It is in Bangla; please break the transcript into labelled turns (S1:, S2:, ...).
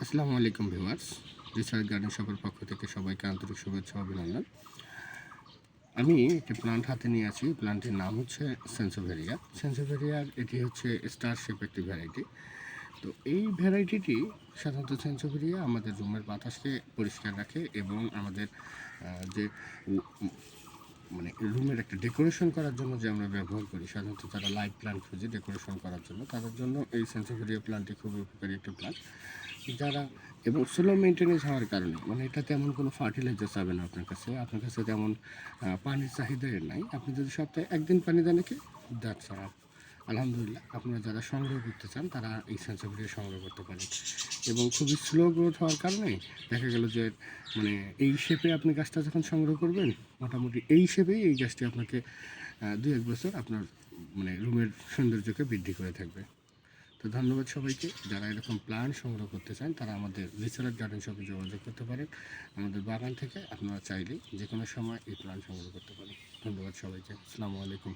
S1: আসসালামু আলাইকুম ভিউয়ার্স, রিসার্চ গার্ডেন শপের পক্ষ থেকে সবাইকে আন্তরিক শুভেচ্ছা ও অভিনন্দন। আমি একটি প্লান্ট হাতে নিয়ে আছি। প্লান্টের নাম হচ্ছে সেন্সোভেরিয়া। সেন্সোভেরিয়ার এটি হচ্ছে স্টার শেপ একটি ভ্যারাইটি। তো এই ভ্যারাইটিটি সাধারণত সেন্সোভেরিয়া আমাদের রুমের বাতাসকে পরিষ্কার রাখে এবং আমাদের যে মানে রুমের একটা ডেকোরেশন করার জন্য যে আমরা ব্যবহার করি, সাধারণত যারা লাইট প্ল্যান্ট খুঁজে ডেকোরেশন করার জন্য, তাদের জন্য এই সেন্সোভেরিয়া প্ল্যান্টটি খুবই উপকারী একটা প্ল্যান্ট। যারা এবং স্লো মেনটেনেন্স হওয়ার কারণে মানে এটা তেমন কোনো ফার্টিলাইজার চাবে না আপনার কাছে তেমন পানির চাহিদা এর নাই। আপনি যদি সপ্তাহে একদিন পানি দেন নাকি দ্যাটস আপ। আলহামদুলিল্লাহ, আপনারা যারা সংগ্রহ করতে চান তারা এই সেন্সোভেরিয়া সংগ্রহ করতে পারেন। এবং খুবই স্লো গ্রোথ হওয়ার কারণে দেখা গেল যে মানে এই শেপে আপনি গাছটা যখন সংগ্রহ করবেন, মোটামুটি এই শেপেই এই গাছটি আপনাকে 2-1 বছর আপনার মানে রুমের সৌন্দর্যকে বৃদ্ধি করে থাকবে। তো ধন্যবাদ সবাইকে। যারা এরকম প্ল্যান্ট সংগ্রহ করতে চান তারা আমাদের রিসার্চ গার্ডেন শপে যোগাযোগ করতে পারেন। আমাদের বাগান থেকে আপনারা চাইলেই যে কোনো সময় এই প্ল্যান্ট সংগ্রহ করতে পারেন। ধন্যবাদ সবাইকে। আসসালামু আলাইকুম।